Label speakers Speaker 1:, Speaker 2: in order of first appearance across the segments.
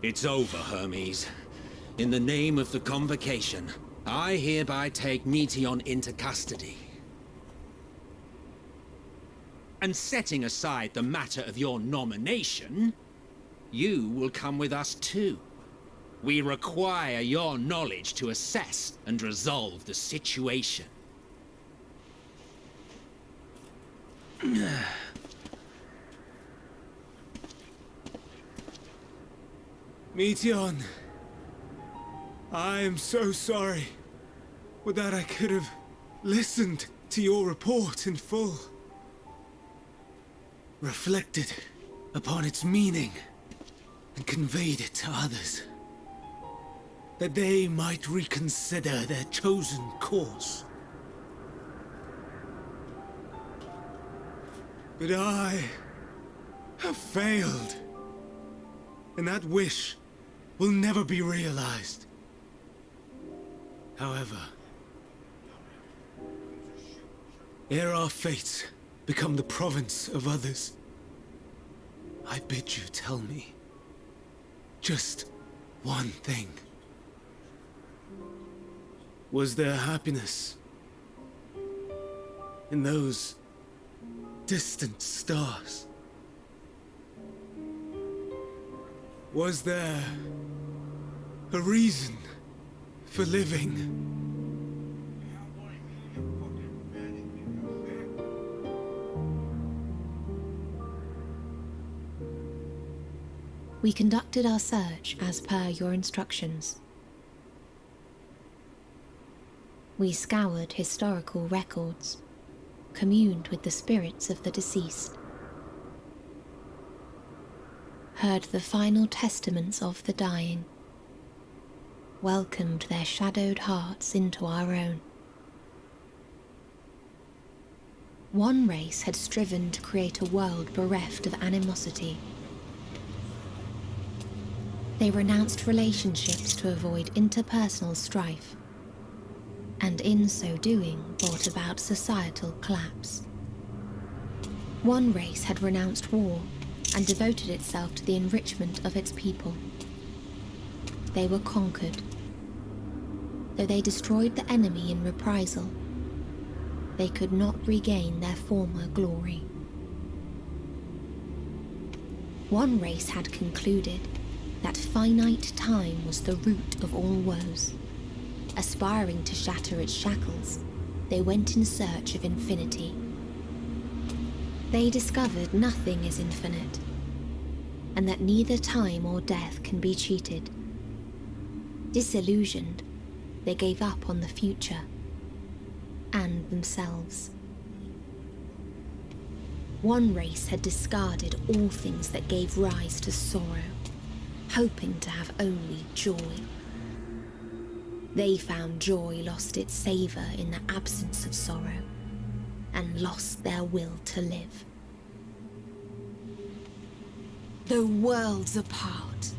Speaker 1: It's over, Hermes. In the name of the Convocation, I hereby take Meteion into custody. And setting aside the matter of your nomination, you will come with us too. We require your knowledge to assess and resolve the situation.
Speaker 2: Meteion, I am so sorry. Would that I could have listened to your report in full. Reflected upon its meaning and conveyed it to others, that they might reconsider their chosen course. But I have failed, and that wish will never be realized. However, ere our fates become the province of others, I bid you tell me just one thing. Was there happiness in those distant stars? Was there a reason for living?
Speaker 3: We conducted our search as per your instructions. We scoured historical records, communed with the spirits of the deceased, heard the final testaments of the dying, welcomed their shadowed hearts into our own. One race had striven to create a world bereft of animosity. They renounced relationships to avoid interpersonal strife, and in so doing brought about societal collapse. One race had renounced war and devoted itself to the enrichment of its people. They were conquered. Though they destroyed the enemy in reprisal, they could not regain their former glory. One race had concluded that finite time was the root of all woes. Aspiring to shatter its shackles, they went in search of infinity. They discovered nothing is infinite, and that neither time or death can be cheated. Disillusioned, they gave up on the future and themselves. One race had discarded all things that gave rise to sorrow, hoping to have only joy. They found joy lost its savour in the absence of sorrow, and lost their will to live. Though worlds apart,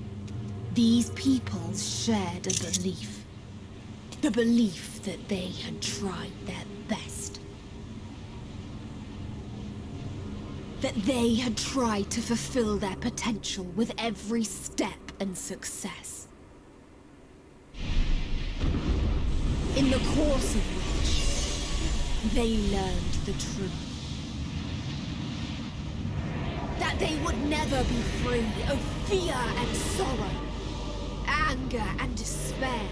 Speaker 3: these peoples shared a belief. The belief that they had tried their best. That they had tried to fulfill their potential with every step and success. In the course of which they learned the truth. That they would never be free of fear and sorrow, anger and despair,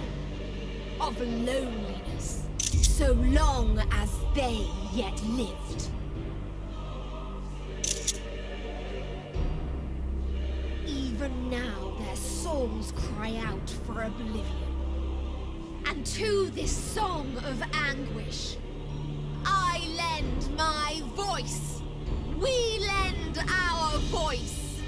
Speaker 3: of loneliness, so long as they yet lived. Even now their souls cry out for oblivion. And to this song of anguish, I lend my voice. We lend our voice.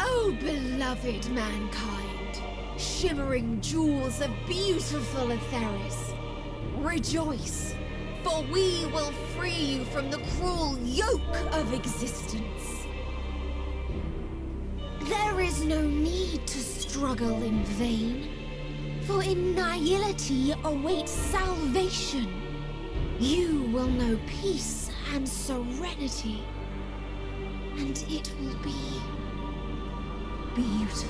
Speaker 3: Oh, beloved mankind, shimmering jewels of beautiful Etheris, rejoice, for we will free you from the cruel yoke of existence. There is no need to struggle in vain, for in nihility awaits salvation. You will know peace and serenity, and it will be
Speaker 4: beautiful.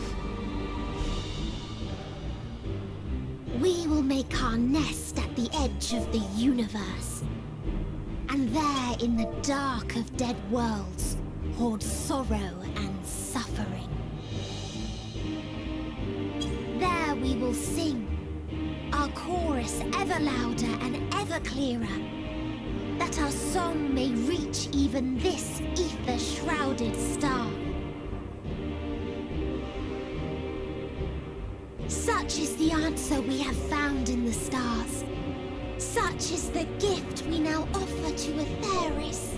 Speaker 4: We will make our nest at the edge of the universe. And there, in the dark of dead worlds, hoard sorrow and suffering. There we will sing, our chorus ever louder and ever clearer, that our song may reach even this ether-shrouded star. Such is the answer we have found in the stars. Such is the gift we now offer to Atheris.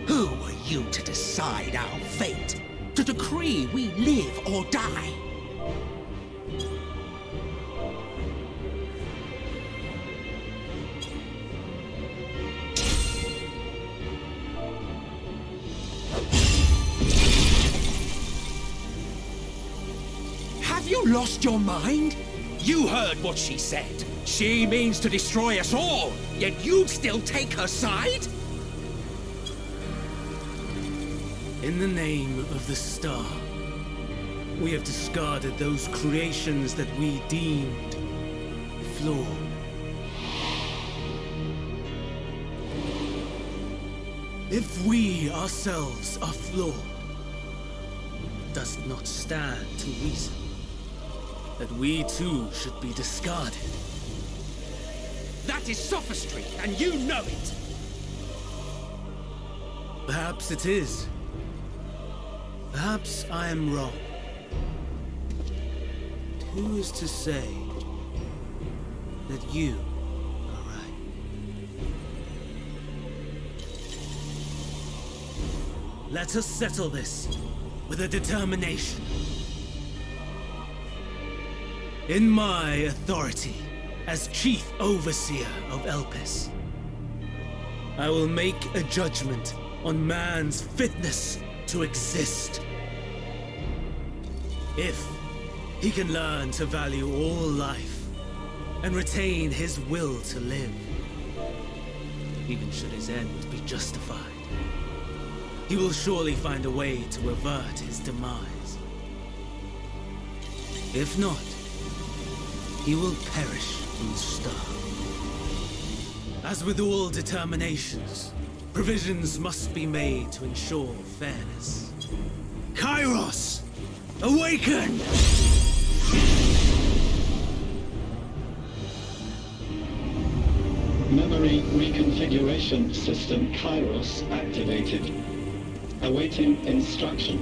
Speaker 1: Who are you to decide our fate? To decree we live or die? Have you lost your mind? You heard what she said. She means to destroy us all, yet you'd still take her side?
Speaker 2: In the name of the star, we have discarded those creations that we deemed flawed. If we ourselves are flawed, does it not stand to reason that we too should be discarded?
Speaker 1: That is sophistry, and you know it!
Speaker 2: Perhaps it is. Perhaps I am wrong. But who is to say that you are right? Let us settle this with a determination. In my authority as Chief Overseer of Elpis, I will make a judgment on man's fitness to exist. If he can learn to value all life and retain his will to live, even should his end be justified, he will surely find a way to avert his demise. If not, he will perish from the start. As with all determinations, provisions must be made to ensure fairness. Kairos! Awaken!
Speaker 5: Memory reconfiguration system Kairos activated. Awaiting instruction.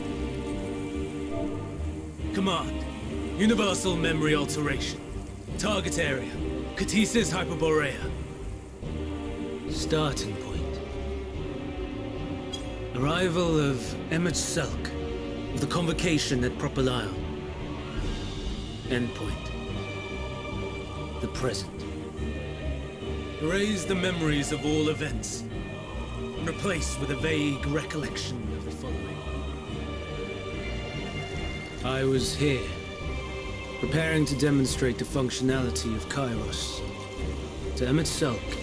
Speaker 2: Command. Universal memory alteration. Target area. Catesis Hyperborea. Starting point. Arrival of Emet-Selch of the convocation at Propylion. Endpoint. The present. Erase the memories of all events and replace with a vague recollection of the following. I was here, preparing to demonstrate the functionality of Kairos to Emet-Selch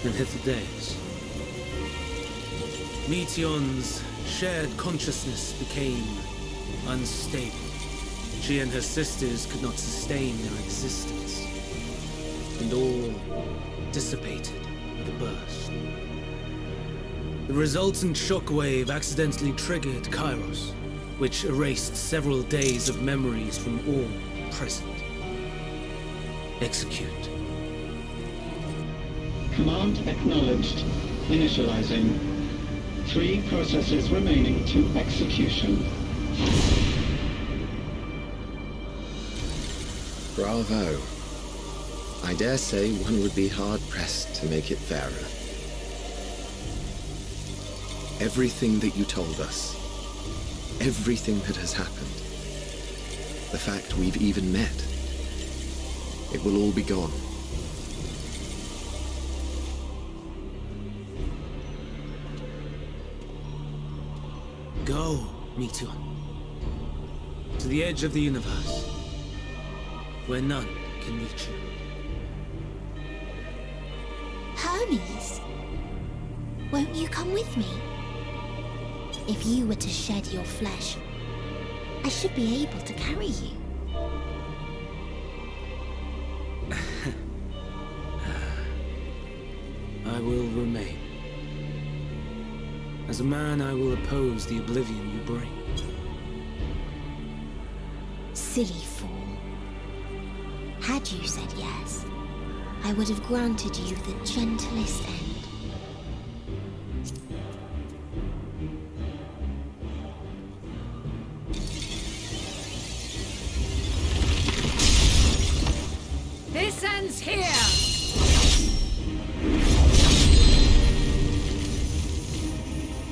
Speaker 2: and Hyphodeus. Meteion's shared consciousness became unstable. She and her sisters could not sustain their existence, and all dissipated with a burst. The resultant shockwave accidentally triggered Kairos, which erased several days of memories from all present. Execute.
Speaker 5: Command acknowledged. Initializing. 3 processes remaining to execution.
Speaker 6: Bravo. I dare say one would be hard-pressed to make it fairer. Everything that you told us, everything that has happened, the fact we've even met, it will all be gone.
Speaker 2: Go, Meteion. To the edge of the universe. where none can reach you.
Speaker 4: Hermes? Won't you come with me? If you were to shed your flesh, I should be able to carry you.
Speaker 2: I will remain. As a man, I will oppose the oblivion you bring.
Speaker 4: Silly fool. Had you said yes, I would have granted you the gentlest end.
Speaker 7: This ends here!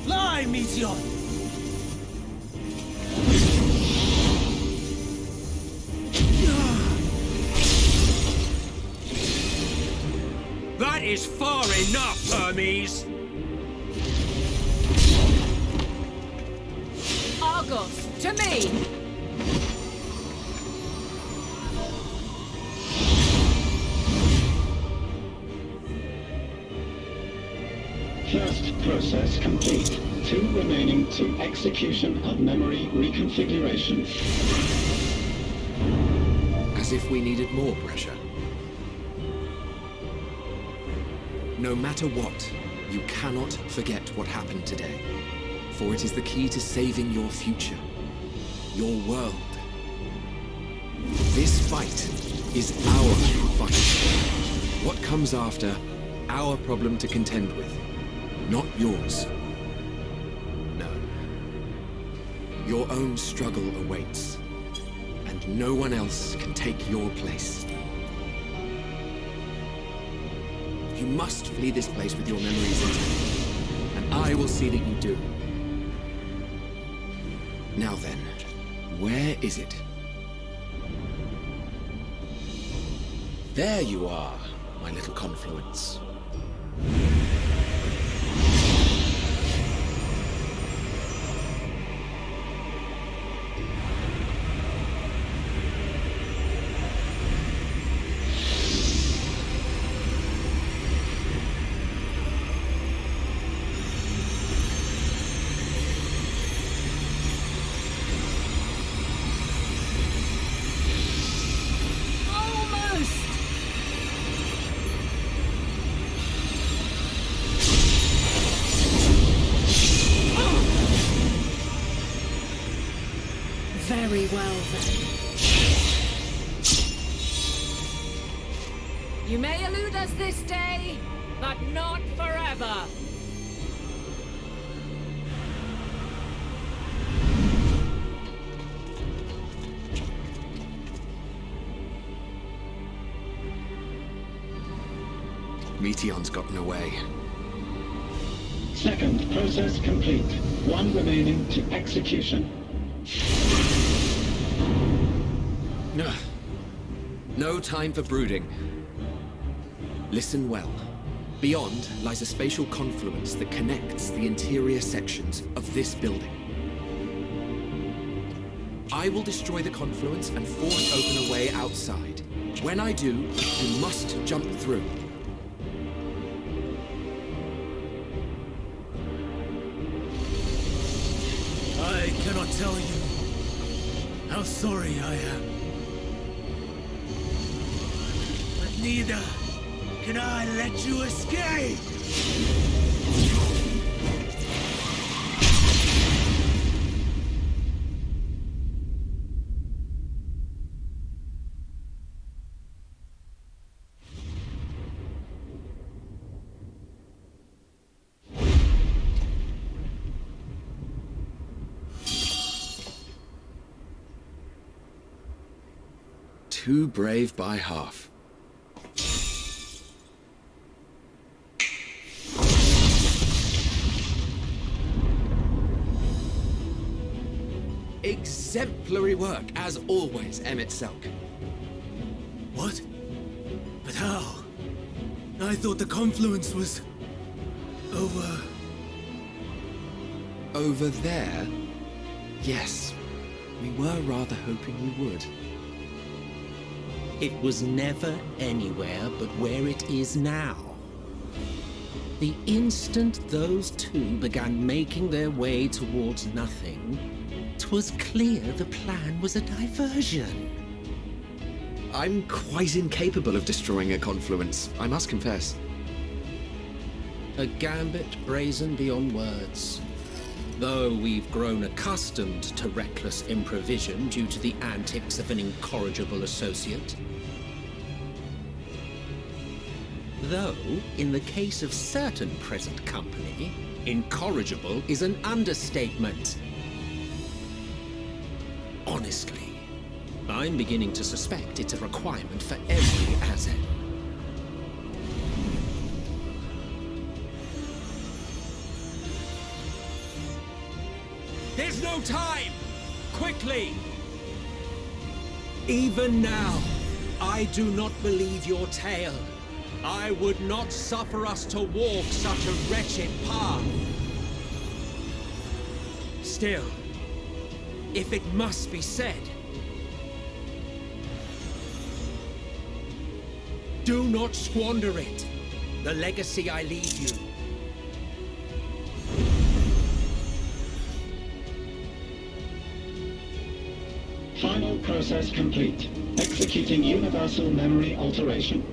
Speaker 2: Fly, Meteor!
Speaker 1: That is far enough, Hermes!
Speaker 7: Argos, to me!
Speaker 5: First process complete. 2 remaining to execution of memory reconfiguration.
Speaker 6: As if we needed more pressure. No matter what, you cannot forget what happened today. For it is the key to saving your future. Your world. This fight is our fight. What comes after, our problem to contend with. Not yours. No. Your own struggle awaits. And no one else can take your place. You must flee this place with your memories intact. And I will see that you do. Now then, where is it? There you are, my little confluence.
Speaker 7: Very well, then. You may elude us this day, but not forever.
Speaker 6: Meteon's gotten away.
Speaker 5: Second process complete. 1 remaining to execution.
Speaker 6: No time for brooding. Listen well. Beyond lies a spatial confluence that connects the interior sections of this building. I will destroy the confluence and force open a way outside. When I do, you must jump through.
Speaker 2: I cannot tell you how sorry I am. But neither can I let you escape!
Speaker 6: Too brave by half. Exemplary work, as always, Emet-Selch.
Speaker 2: What? But how? I thought the confluence was... over...
Speaker 6: Over there? Yes. We were rather hoping you would.
Speaker 1: It was never anywhere but where it is now. The instant those two began making their way towards nothing, 'twas clear the plan was a diversion.
Speaker 6: I'm quite incapable of destroying a confluence, I must confess.
Speaker 1: A gambit brazen beyond words. Though we've grown accustomed to reckless improvision due to the antics of an incorrigible associate. Though, in the case of certain present company, incorrigible is an understatement. Honestly, I'm beginning to suspect it's a requirement for every Azen. There's no time! Quickly! Even now, I do not believe your tale. I would not suffer us to walk such a wretched path. Still, if it must be said, do not squander it. The legacy I leave you.
Speaker 5: Final process complete. Executing universal memory alteration.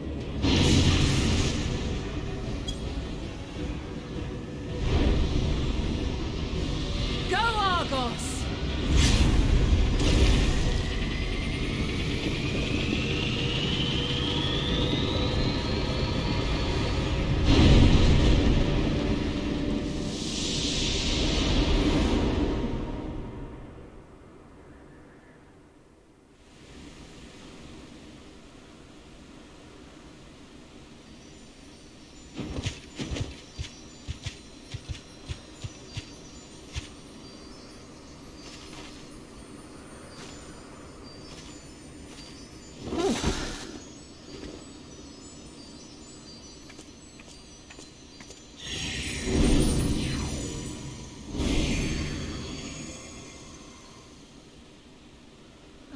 Speaker 7: Go, Argos!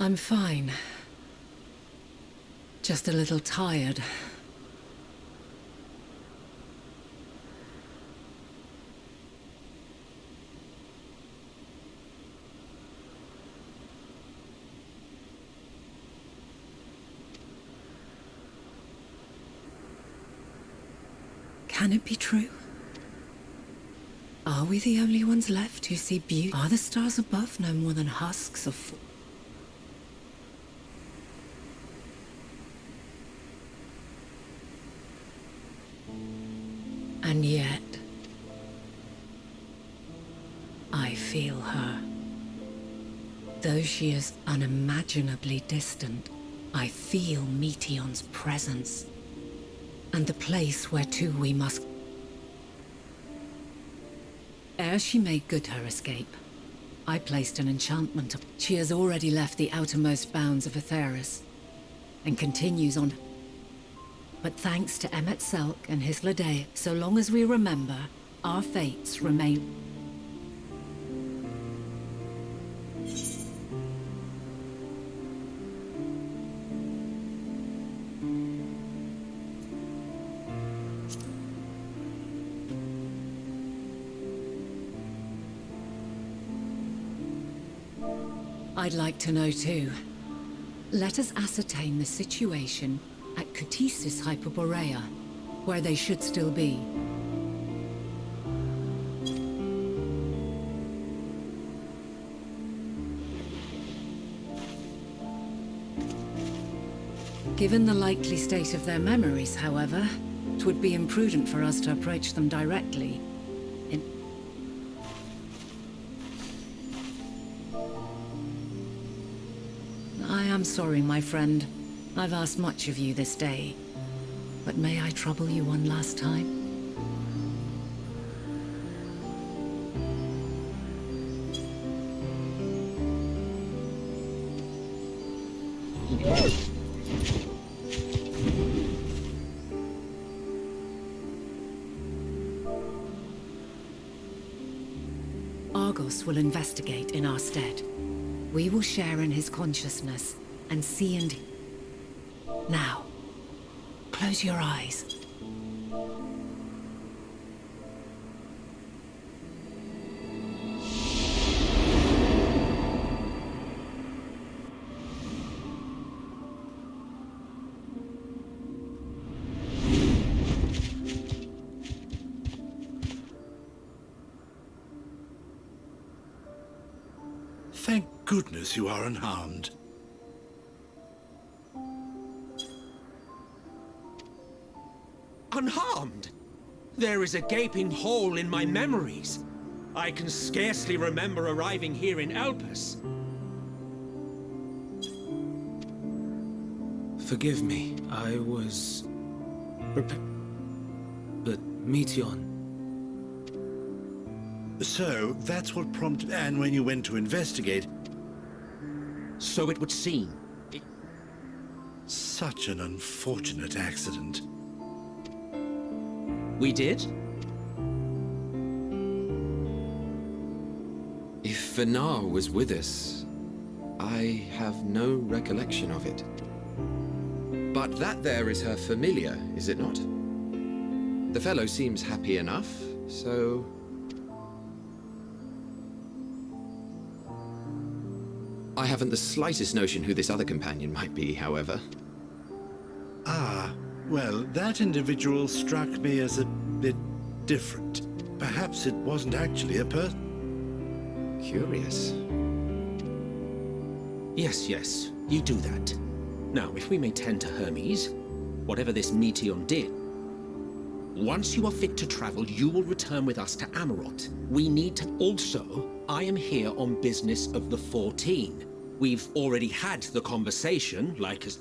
Speaker 8: I'm fine. Just a little tired. Can it be true? Are we the only ones left who see beauty? Are the stars above no more than husks of... And yet, I feel her. Though she is unimaginably distant, I feel Meteon's presence, and the place whereto we must... Ere she made good her escape, I placed an enchantment. She has already left the outermost bounds of Aetheris, and continues on. But thanks to Emet-Selch and his Ladea, so long as we remember, our fates remain. I'd like to know too. Let us ascertain the situation at Kutisis Hyperborea, where they should still be. Given the likely state of their memories, however, it would be imprudent for us to approach them directly. I am sorry, my friend. I've asked much of you this day, but may I trouble you one last time? Argos will investigate in our stead. We will share in his consciousness and see and... Now, close your eyes.
Speaker 9: Thank goodness you are unharmed.
Speaker 1: Unharmed? There is a gaping hole in my memories. I can scarcely remember arriving here in Elpis.
Speaker 2: Forgive me, I was... But Meteon...
Speaker 9: So, that's what prompted Anne when you went to investigate.
Speaker 1: So it would seem.
Speaker 9: Such an unfortunate accident.
Speaker 1: We did?
Speaker 6: If Vanar was with us, I have no recollection of it. But that there is her familiar, is it not? The fellow seems happy enough, so... I haven't the slightest notion who this other companion might be, however.
Speaker 9: Ah, well, that individual struck me as a bit different. Perhaps it wasn't actually a person.
Speaker 6: Curious.
Speaker 1: Yes, you do that. Now, if we may tend to Hermes, whatever this Meteon did, once you are fit to travel, you will return with us to Amarot. We need to also... I am here on business of the 14. We've already had the conversation, like as...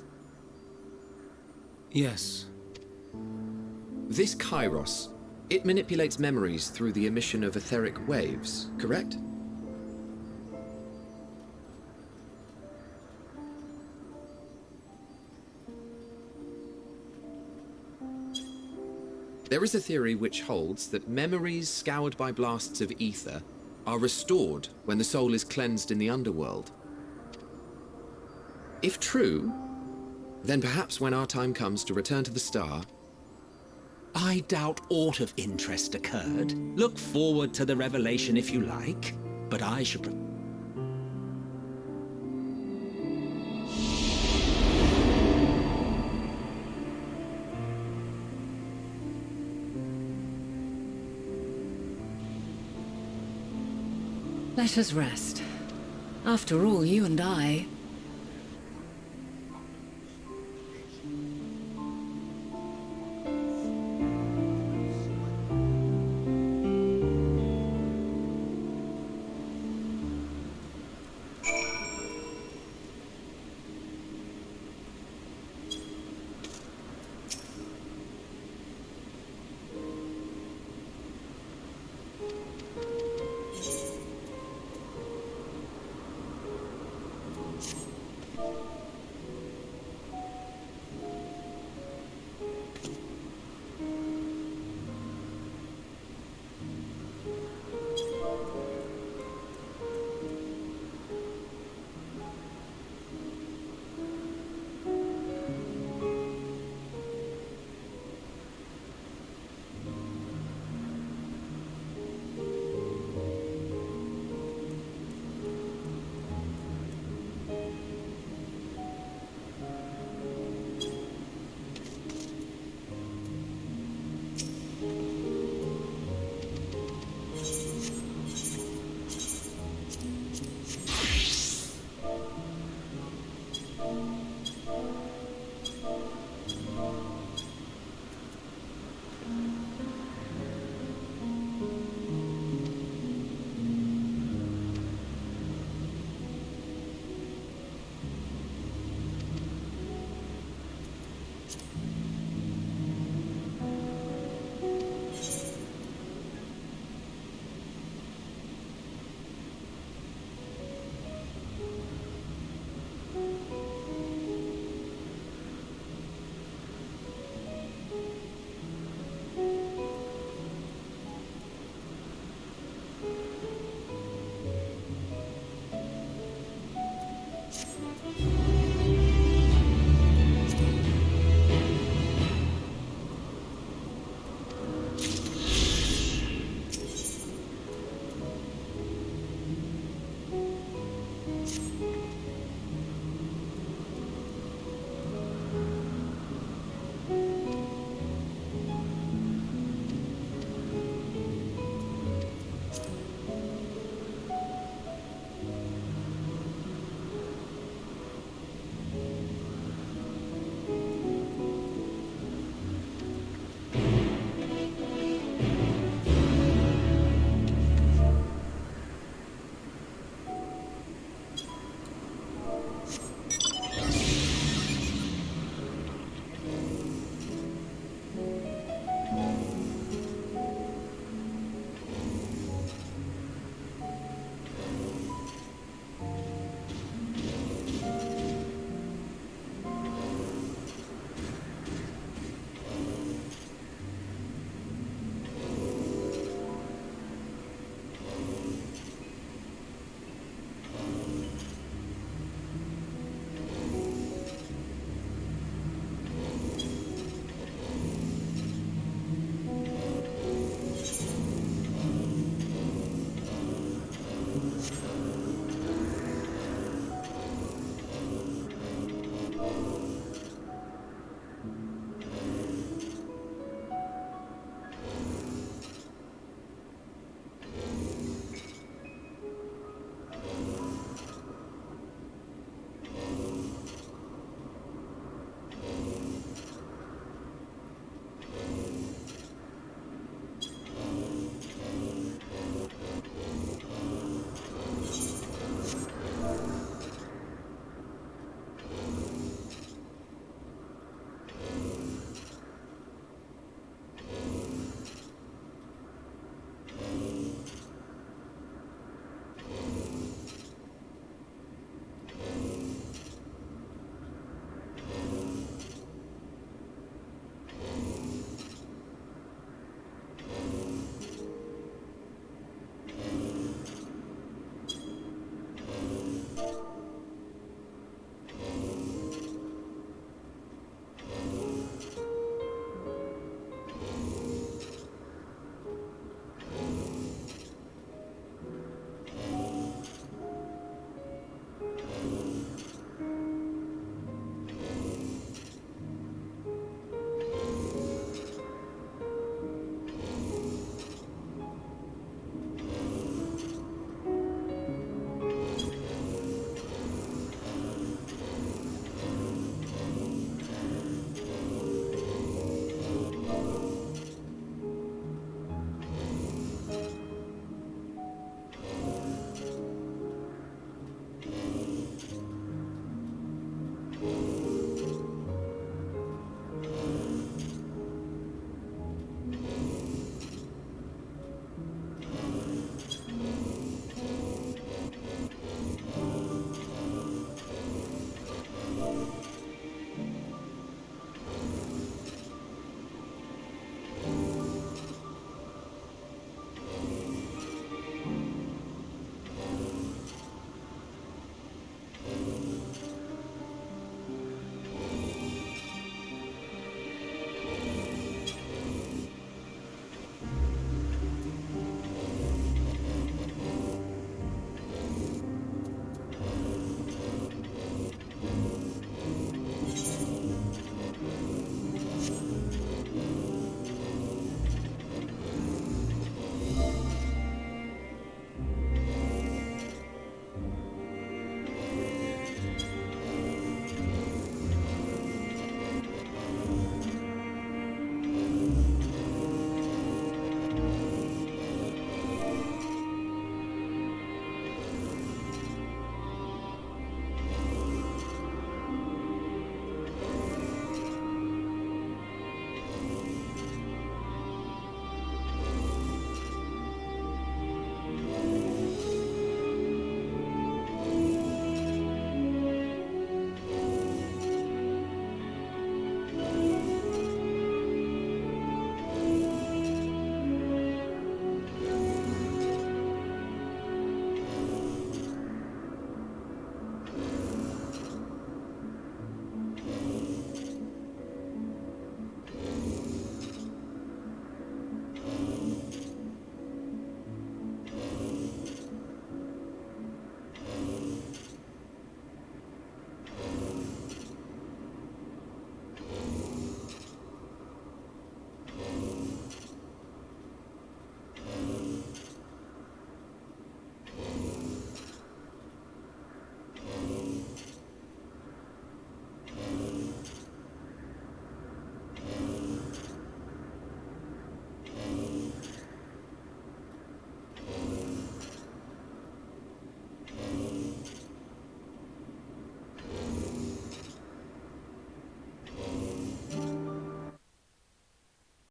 Speaker 2: Yes.
Speaker 6: This Kairos, it manipulates memories through the emission of etheric waves, correct? There is a theory which holds that memories scoured by blasts of ether are restored when the soul is cleansed in the underworld. If true, then perhaps when our time comes to return to the star...
Speaker 1: I doubt aught of interest occurred. Look forward to the revelation if you like, but I should...
Speaker 8: Let us rest. After all, you and I